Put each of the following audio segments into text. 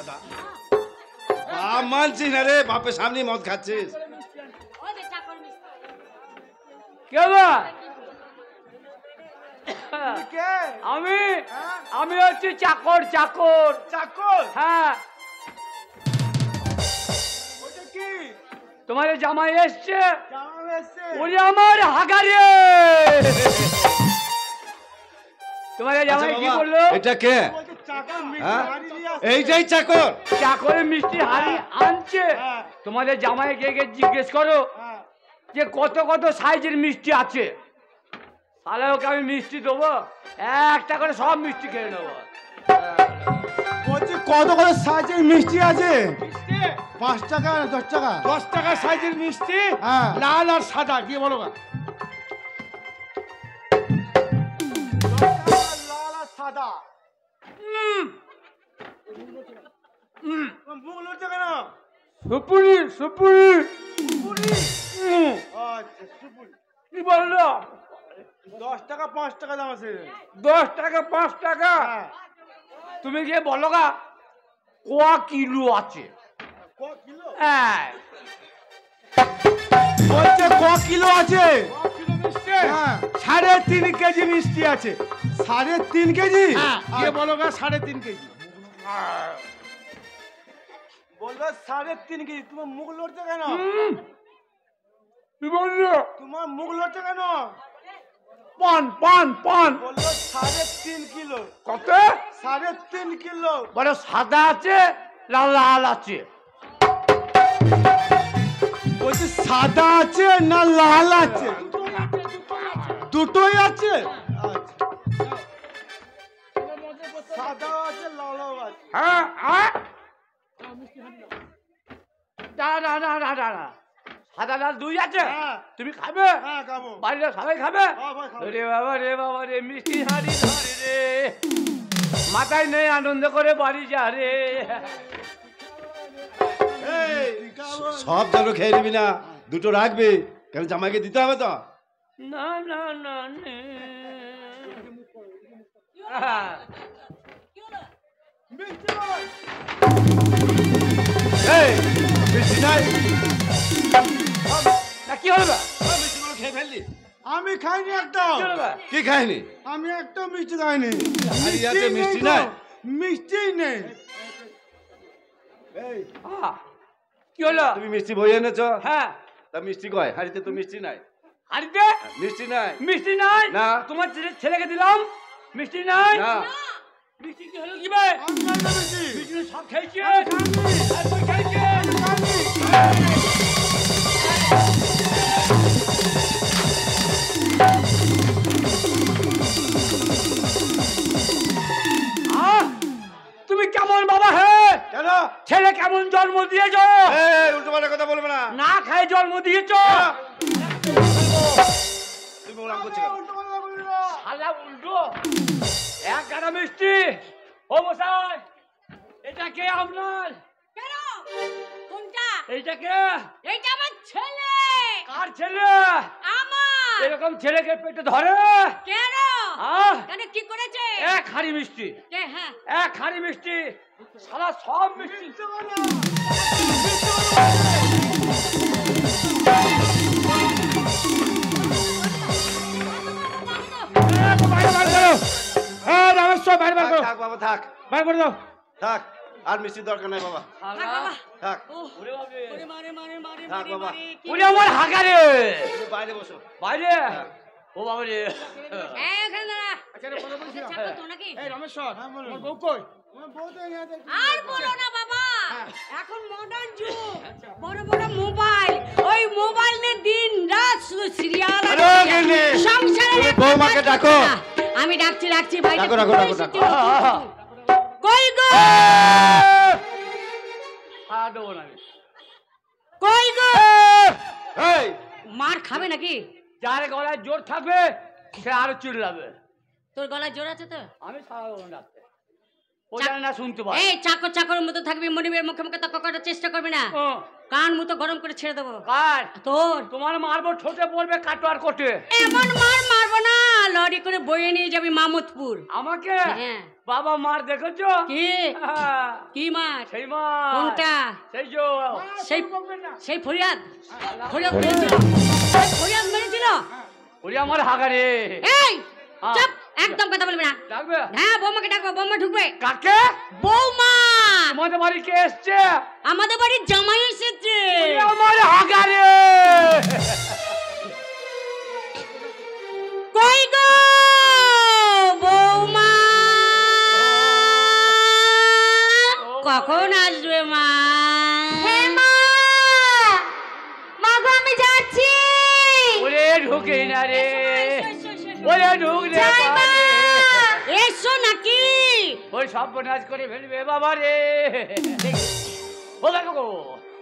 দাদা বাপ মানছিস না রে, বাপের সামনে মদ খাচ্ছিস। আমি আমি হচ্ছি চাকর। চাকর চাকর? হ্যাঁ। ওটা কি? তোমার জামাই এসছে। জামাই এসছে? ওরে আমার হাগারে, তোমার জামাই কি বললো? এটা কে? বলছে চাকর মিষ্টি হ্যাঁ? হাড়ি নিয়ে আসছে। এইটাই চাকর? চাকরের মিষ্টি হাড়ি আনছে। হ্যাঁ। তোমাদের জামাইকে গিয়ে জিজ্ঞেস করো হ্যাঁ। যে কত কত সাইজের মিষ্টি আছে। তাহলে ওকে আমি মিষ্টি দেবো, একটা করে সব মিষ্টি খেয়ে নেবো। বলছে কত কত সাইজের মিষ্টি আছে? মিষ্টি 5 টাকা না 10 টাকা? 10 টাকা সাইজের মিষ্টি, হ্যাঁ। লাল আর সাদা, কি বলো না? 10 টাকা লাল আর সাদা। তোমার মুখ লড়ছে কেন? সুপুরি সুপুরি। আচ্ছা সুপুরি। কি বললো? 10 টাকা 5 টাকা দাম আছে। 10 টাকা 5 টাকা। হ্যাঁ। তুমি গিয়ে বলো গা কোয়া কিলো আছে। ক কিলো? হ্যাঁ। বলছে ক কিলো আছে? কিলো মিষ্টি? হ্যাঁ। 3.5 কেজি মিষ্টি আছে। 3.5 কেজি? হ্যাঁ, গিয়ে বলো গা 3.5 কেজি। বলবে 3.5 কেজি। তোমার মুখ লড়ছে কেন? কি বললো? তোমার মুখ লড়ছে কেন? পান পান পান। বললো 3.5 কিলো। কত? 3.5 কিলো। বলে সাদা আছে, লাল লাল আছে। বলছে সাদা আছে না লাল আছে? দুটোই আছে। আচ্ছা। সাদা আছে লালও আছে। হ্যাঁ হ্যাঁ। দাঁড়া দাঁড়া দাঁড়া দাঁড়া, সাদা লাল দুই আছে। হ্যাঁ। তুমি খাবে? হ্যাঁ খাবো। বাড়িতে সবাই খাবে? হ্যাঁ, ভাই খাবো। রে বাবা রে, মিষ্টি হাড়ি ধরে রে, মাথায় নেই আনন্দ করে বাড়ি যা রে। এই, সব যেন খেয়ে নিবি না, দুটো রাখবি, কেন জামাইকে দিতে হবে তো। না না না নে। এই মিষ্টি নাই? না কি হলো? মিষ্টিগুলো খেয়ে ফেললি? আমি খাইনি একটাও। কি হলো? কি খাইনি? আমি একটাও মিষ্টি খাইনি। হাড়ি আছে, মিষ্টি তো। নাই? মিষ্টি নেই। এই কি হলো? তুমি মিষ্টি বই এনেছো? হ্যাঁ। তা মিষ্টি কয়? হাড়িতে তো মিষ্টি নাই। হাড়িতে মিষ্টি নাই? মিষ্টি নাই? না। তোমার ছেলেকে দিলাম, মিষ্টি নাই। না। মিষ্টি কি হলো কি ভাই? আমি খাই না মিষ্টি। মিষ্টি সব খেয়েছে। খাইনি। আর তুই খেয়েছে? তুমি কেমন বাবা হে? কেন? ছেলে কেমন জন্ম দিয়েছ? এই উল্টো পাল্টা কথা বলবে না। না খাই জন্ম দিয়েছ? তুমি ওরকম করছো কেন? উল্টো কথা বলবি না। শালা উল্টো এক গাড়া মিষ্টি। ও মশাই, এটা কে আপনার? কেন? কোনটা? এইটা কে? এইটা আমার ছেলে। কার ছেলে? আমার। এরকম ছেলেকে পেটে ধরে? কেন? আহ, কেন কি করেছে? এক হাড়ি মিষ্টি, কে? হ্যাঁ। এক হাড়ি মিষ্টি, সারা সব মিষ্টি। রামেশ্বর বাইরে বার করো, থাক বাবা থাক, বার করে দাও। থাক, আর মিষ্টির দরকার নাই বাবা, থাক বাবা। থাক। ওরে বাবা, ওরে মারে মারে মারে থাক মারে বাবা। মারে। কি- ওরে আমার হাগারে তুমি বাইরে বসো। বাইরে। ও বাবা রে, এই এখানে দাঁড়া। আচ্ছা রে, কথা বলছি না। চাকর তো নাকি? এই রমেশ্বর, তোমার বউ কই? আমার বউ তো এখানে আছে। আর বলো না বাবা, এখন মডার্ন যুগ, বড় বড় মোবাইল, ওই মোবাইল নিয়ে দিন রাত শুধু সিরিয়াল আর আরে গিন্নি, সংসারে তুমি বৌমাকে ডাকো। আমি ডাকছি ভাই। ডাকো, ডাকো, ডাকো, ডাকো। কই গো? আর দেবো না আমি। কই গো? এই মার খাবে নাকি? যার গলায় জোর থাকবে সে আরো চিল্লাবে। তোর গলায় জোর আছে তো? আমি সারা বলুন ডাকতে, ও জানে না শুনতে পায়। এই চাকরের মতো থাকবি, মনিবের মুখে মুখে তর্ক করার চেষ্টা করবি না। ও, কান মতো গরম করে ছেড়ে দেবো। কার? তোর তোমার মারবো, ঠোঁটে পড়বে কাটো আর কোটে। এমন মার মারবো না, লরি করে বয়ে নিয়ে যাবি মামুদপুর। আমাকে হ্যাঁ। বাবা মার দেখেছো? কি হ্যাঁ, কি মাছ? সেই মার। কোনটা? সেই যে সেই সেই ফরিয়াদ ফরিয়াদ মেরেছিল? ফরিয়াদ মেরেছিল? ওরে আমার হাগারে। এই হ্যাঁ। চুপ, একদম কথা বলবি না। ডাকবে? হ্যাঁ, বৌমাকে ডাকবো, বৌমা ঢুকবে। কাকে? বৌমা, তোমাদের বাড়ি কে এসছে? আমাদের বাড়ির জামাই এসেছে। ওরে আমার হাগারে। কই গো বৌমা, কখন আসবে মা? হ্যাঁ মা, মা গো আমি যাচ্ছি। ওরে ঢুকে না রে, ওরে ঢুক রে যাই মা। এসো নাকি? ওই সব বনাজ করে ফেলবে বাবা রে। ও দেখো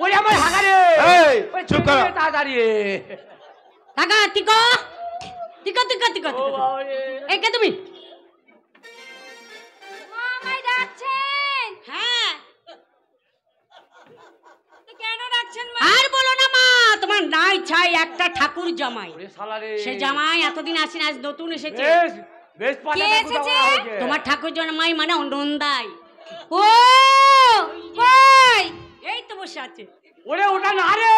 ওরে আমার হাগারে। এই, ওই চুপ কর। তাড়াতাড়ি। টাকা টিকো টিকো টিকো টিকো ও বাবা রে। এই কে তুমি? মা আমায় ডাকছেন? হ্যাঁ। কেন ডাকছেন মা? আর বলো না মা, তোমার নাই ছাই একটা ঠাকুর জামাই। ওরে শালা রে। সে জামাই এতদিন আসেন, আজ নতুন এসেছে। বেশ বেশ পাটা কে ঠাকুর এসেছে? দেওয়া হয়েছে। তোমার ঠাকুর জামাই মানে নন্দাই। ও কই? এই তো বসে আছে। ওরে ওটা না রে,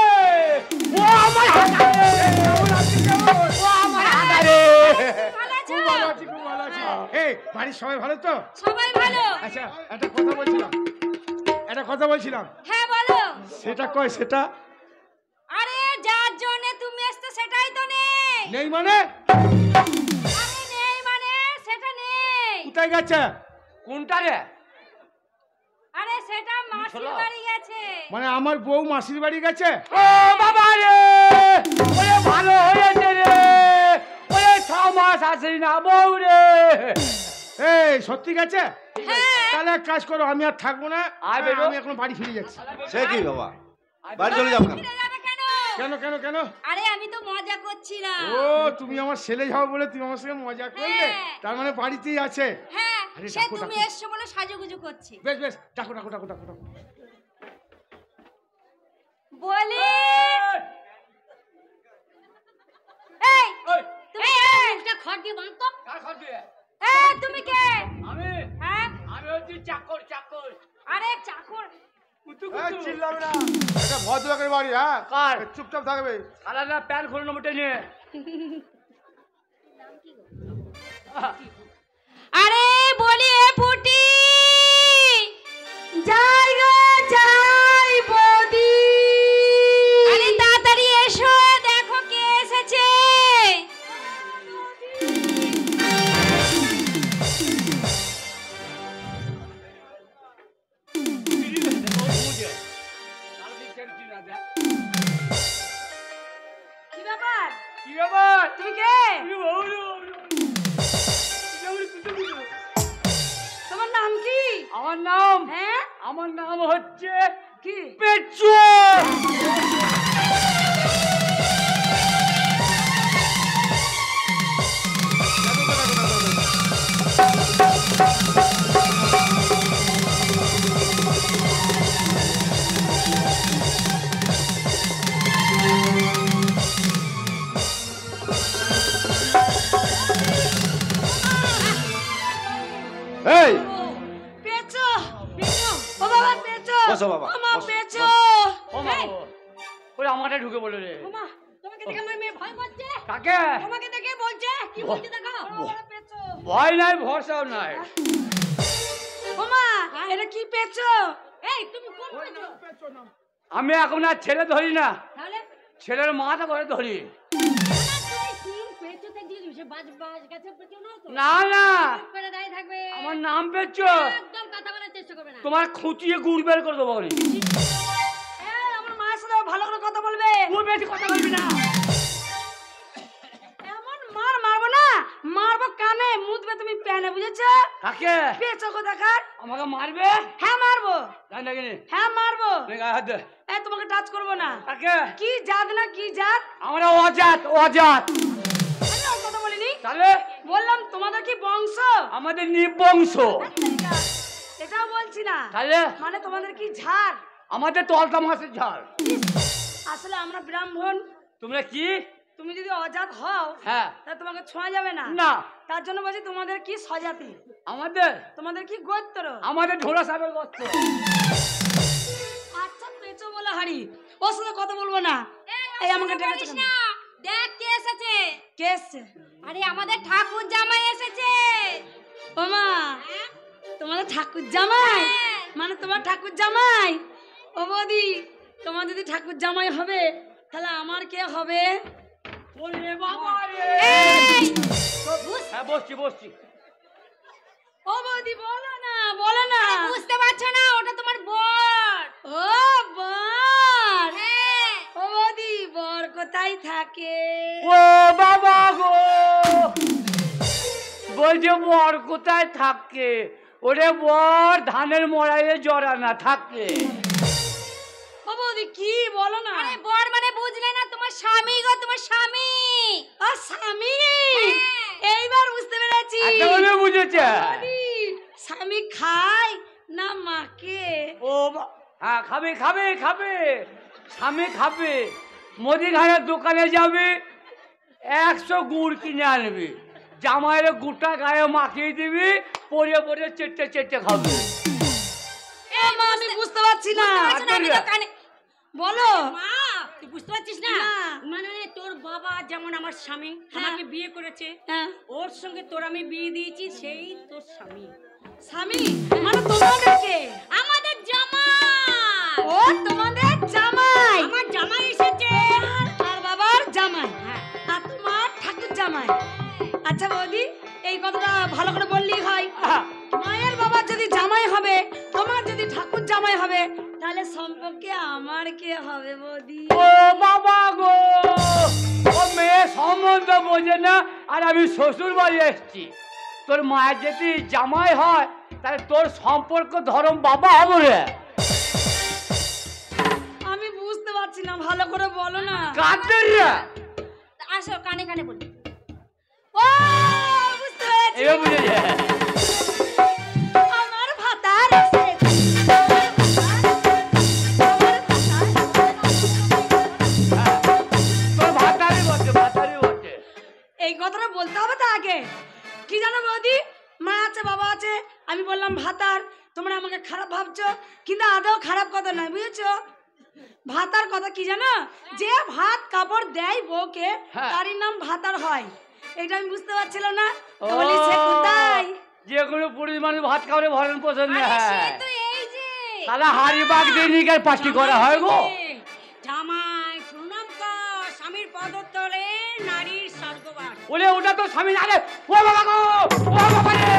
ও আমার হাগারে। ও আমার হাগারে। ভালো আছো? খুব ভালো আছি, খুব ভালো আছি। এই বাড়ির সবাই ভালো তো? সবাই ভালো? আচ্ছা, একটা কথা বলছিলাম। হ্যাঁ বলো। সেটা কয় সেটা আরে যার জন্য তুমি আসতে সেটাই তো নেই। নেই মানে? আরে নেই মানে সেটা নেই। কোথায় গেছে? কোনটা রে? আরে সেটা মাসির শোনো। বাড়ি গেছে। মানে আমার বউ মাসির বাড়ি গেছে? ও বাবা রে, ওরে ভালো হয়েছে রে। ওরে 6 মাস আসেনি না বউ রে। এই সত্যি গেছে? হ্যাঁ। তাহলে এক কাজ করো, আমি আর থাকবো না, আয় বেরো। আমি এখন বাড়ি ফিরে যাচ্ছি। সে কি বাবা, বাড়ি চলে যাবো কেন? ফিরে যাবে কেন? কেন কেন কেন? আরে আমি তো মজা করছিলাম। ও তুমি আমার ছেলে যাও বলে তুমি আমার সঙ্গে মজা করলে? হ্যাঁ। তার মানে বাড়িতেই আছে? হ্যাঁ, আরে সে ডাকো, তুমি ডাকো। এসছো বলে সাজুগুজু করছি। বেশ বেশ, ডাকো ডাকো ডাকো ডাকো ডাকো। বলি এই ওই, তুমি মুখটা খড় দিয়ে বাঁধ তো। কার ঘর দিয়ে? এই তুমি কে? আমি হ্যাঁ? আমি হচ্ছি চাকর চাকর। আরে চাকর। কুতু এই, কুতু। চিল্লাবে না, এটা ভদ্রলোকের বাড়ি। হ্যাঁ, কার? চুপচাপ থাকবে। সারা না প্যান্ট খুলে নেবো টেনে। আরে বলি এ পুটি যাই গো যাই বদি। আরে তাড়াতাড়ি এসো, দেখো কে এসেছে। কি ব্যাপার? কি ব্যাপার? তুমি কে? তোমার নাম কি? আমার নাম হ্যাঁ? আমার নাম হচ্ছে কি? পেচ্চু। এই, পেঁচো পেঁচো ও বাবা পেঁচো। বসো বাবা, ও মা বসো, পেঁচো। ও মা এই, গো, ওরে আমারটা ঢুকে বলে রে। ও মা, তোমাকে দেখে আমার মেয়ে ভয় পাচ্ছে। কাকে? তোমাকে দেখে বলছে কি বলছে দেখো। ও বাবা, পেঁচো। ভয় নাই ভরসাও নাই। ও মা, এটা কি পেঁচো? এই তুমি কোন পেঁচো? আমি এখন আর ছেলে ধরি না, তাহলে ছেলের মাথা করে ধরি। তুমি কোন পেঁচোতে দিয়ে দিবে? সে বাজ বাজ গাছে পেঁচো না তো? না না, চুপ করে দাঁড়িয়ে থাকবে। আমার নাম পেচ্ছো। একদম কথা বলার চেষ্টা করবে না। তোমার খুঁচিয়ে গুড় বের করে দেবো আমি। এই, আমার মায়ের সাথে ভালো করে কথা বলবে। তুই বেশি কথা বলবি না। এমন মার মারবো না, মারবো কানে, মুদবে তুমি প্যানে, বুঝেছো? কাকে? পেঁচো কোথাকার? আমাকে মারবে? হ্যাঁ মারবো, জানি না কিনি। হ্যাঁ মারবো। গায়ে হাত দে। এই তোমাকে টাচ করবো না। কাকে? কি জাত না কি জাত? আমরা অজাত অজাত। আমি ওর কথা বলিনি, তাহলে বললাম তোমাদের কি বংশ? আমাদের নিবংশ। এটাও বলছি না, তাহলে মানে তোমাদের কি ঝাড়? আমাদের তলতা মাছের ঝাড়। আসলে আমরা ব্রাহ্মণ। তোমরা কি? তুমি যদি অজাত হও হ্যাঁ তাহলে তোমাকে ছোঁয়া যাবে না। না তার জন্য বলছি তোমাদের কি সজাতি, আমাদের তোমাদের কি গোত্র? আমাদের ঢোলা সাহেবের গোত্র। আচ্ছা পেঁচো বলে হাড়ি, ওর সাথে কথা বলবো না। এই আমাকে ডেকেছে কেন? দেখ কে এসেছে। কে এসছে? আরে আমাদের ঠাকুর জামাই এসেছে। ও মা, তোমাদের ঠাকুর জামাই? হ্যাঁ। মানে তোমার ঠাকুর জামাই? ও বৌদি, তোমার যদি ঠাকুর জামাই হবে তাহলে আমার কে হবে? ওরে বাবা রে। এই, হ্যাঁ বসছি বসছি। ও বৌদি বলো না, বলো না। বুঝতে পারছো না ওটা তোমার বর। ও বর। হ্যাঁ। ও বৌদি, বর কোথায় থাকে? ও বাবা গো, বলছে বর কোথায় থাকে? ওরে বর ধানের মড়াইয়ে জড়ানা থাকে। ও বৌদি কি বলো না? আরে বর মানে বুঝলে না, তোমার স্বামী গো, তোমার স্বামী। ও স্বামী, হ্যাঁ। এইবার বুঝতে পেরেছি। একটা বলে বুঝেছে। বৌদি, স্বামী খায় না মাকে? ও হ্যাঁ খাবে খাবে খাবে, স্বামী খাবে। মুদিখানার দোকানে যাবে, 100 গুড় কিনে আনবি, জামাইয়ের গুড়টা গায়ে মাখিয়ে দিবি, পরে পরে চেটে চেটে খাবে। এ মা, আমি বুঝতে পারছি না। বুঝতে পারছো না, আমি তো কানে- বলো। মা, তুই বুঝতে পারছিস না? না। মানে তোর বাবা যেমন আমার স্বামী, আমাকে বিয়ে করেছে, হ্যাঁ, ওর সঙ্গে তোর আমি বিয়ে দিয়েছি, সেই তোর স্বামী। স্বামী মানে তোমাদেরকে? আমাদের জামাই। ও তোমাদের জামাই? আমার জামাই এসেছে। আর বাবার জামাই? হ্যাঁ। আর তোমার ঠাকুর জামাই? আচ্ছা বৌদি, এই কথাটা ভালো করে বললেই হয়। আহা, মায়ের বাবার যদি জামাই হবে, তোমার যদি ঠাকুর জামাই হবে, তাহলে সম্পর্কে আমার কে হবে বৌদি? ও বাবা গো, ও মেয়ে সম্বন্ধ বোঝে না, আর আমি শ্বশুর বাড়ি এসছি। তোর মায়ের যদি জামাই হয় তাহলে তোর সম্পর্ক ধরম বাবা হবে রে। আমি বুঝতে পারছি না, ভালো করে বলো না। কাঁদতে রে। আসো কানে কানে বলি। ও বুঝতে পেরেছি। এবার বুঝেছে। আমার ভাতার এসেছে। তোর ভাতারি বটে, ভাতারি বটে। এই কথাটা বলতে হবে তো আগে। কি জানো বৌদি, মা আছে বাবা আছে, আমি বললাম ভাতার, তোমরা আমাকে খারাপ ভাবছো, কিন্তু আদৌ খারাপ কথা নয়, বুঝেছো? ভাতার কথা কি জানো? যে ভাত কাপড় দেয় বউকে, হ্যাঁ। তারই নাম ভাতার হয়। এটা আমি বুঝতে পারছিলাম না, তো ও, বলি সে কোথায়? যে কোনো পুরুষ মানুষ ভাত খাওয়ারে ভরণ পোষণ আরে সে নেয়। তো এই যে তাহলে হাড়ি বাগ দিয়ে নিয়ে গিয়ে পার্টি করা হয় গো। জামাই প্রণাম কর, স্বামীর পদতলে নারীর স্বর্গবাস। ওলে ওটা তো স্বামী না রে। ও বাবা গো, ও বাবা রে।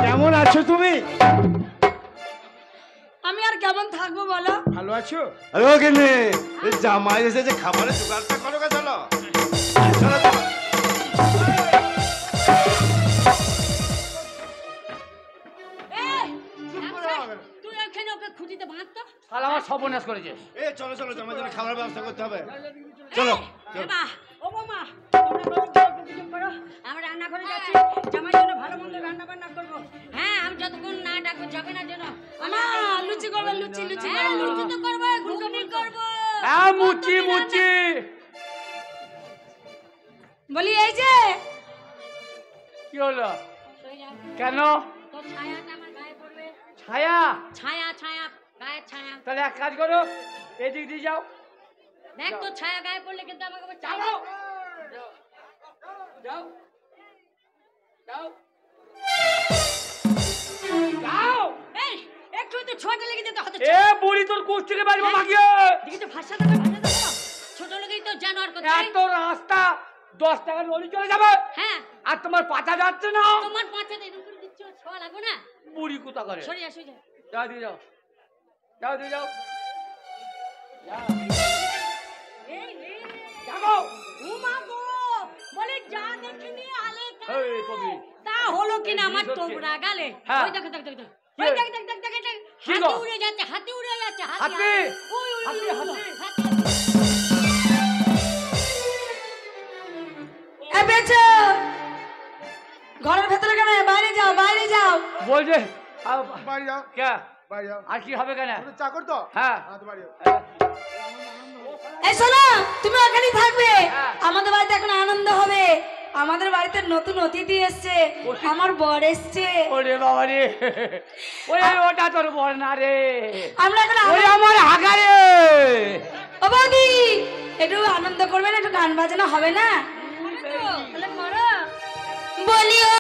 কেমন আছো তুমি? আমি আর কেমন থাকবো বলো? ভালো আছো? আরে ও কেনে, এই জামাই এসেছে, খাবারের জোগাড়টা করো গা, চলো। চলো, চলো। তুই ওখানে ওকে খুঁজিতে বাঁধতো। শালা আমার সর্বনাশ করেছে। এ চলো চলো, জামাই জন্য খাবার ব্যবস্থা করতে হবে। চলো, চলো। এবা, ও বৌমা, তোমরা গরম গরম কিছু করো। আমরা রান্না করে যাচ্ছি, জামাইয়ের জন্য ভালো মন্দ রান্না বান্না করবো। হ্যাঁ, আমি যতক্ষণ না ডাকবো যাবে না যেন। মা, লুচি করবো, লুচি লুচি হ্যাঁ, করবো। লুচি তো করবো, ঘুগনি করবো। হ্যাঁ মুচি মুচি। বলি এই যে কি হলো? সরে যা। কেন? তোর ছায়াটা আমার গায়ে পড়বে। ছায়া? ছায়া ছায়া, গায়ের ছায়া। তাহলে এক কাজ করো, এদিক দিয়ে যাও। দেখ তোর ছায়া গায়ে পড়লে কিন্তু আমাকে আবার চাই। যাও যাও যাও যাও। এই, একটু তো ছোট লেগে যেতে হতো। এ বুড়ি তোর কোচ থেকে বাড়বো মাগিয়ে। দেখি তো ভাষা দেবে, ভাষা দেবে। ছোট লেগেই তো জানোয়ার করতে। এত রাস্তা 10 টাকা লরি চলে যাবে, হ্যাঁ, আর তোমার পাতা যাচ্ছে না। তোমার পাঁচাতে এরকম করে দিচ্ছ, ছোঁয়া লাগবে না। বুড়ি কোথা করে। সরে যা, সরে যা। যাও দিয়ে যাও, যাও দিয়ে যাও। যাও। এই, এই, যাও। ও মা গো, বলে যা দেখিনি আলে কা। এই কবি। তা হলো কিনা আমার জিনিস হচ্ছে। তোবড়া গালে। হ্যাঁ। ওই দেখ দেখ দেখ দেখ। কি? ওই দেখ দেখ দেখ দেখ দেখ। কি হাতি গো? উড়ে যাচ্ছে, হাতি উড়ে যাচ্ছে, হাতি? ওই, ওই, হাতি, ওই, হাতি। হাতি। এ বেচো, ঘরের ভেতরে কেন? বাইরে যাও, বাইরে যাও। বলছে বাড়ি যাও। কে? বাড়ি যাও। আর কি হবে কেন? তুমি চাকর তো? হ্যাঁ। তো বাড়ি যাও। এই শোনো, তুমি ওখানেই থাকবে। হ্যাঁ। আমাদের বাড়িতে এখন আনন্দ হবে। আমাদের বাড়িতে নতুন অতিথি এসছে, আমার বর এসছে। ওরে বাবা রে, ওরে ওটা তোর বল না রে, আমরা এখন ওরে আমার হাগা রে। ও বৌদি, একটু আনন্দ করবে না? একটু গান বাজানো হবে না? তাহলে করো। বলিও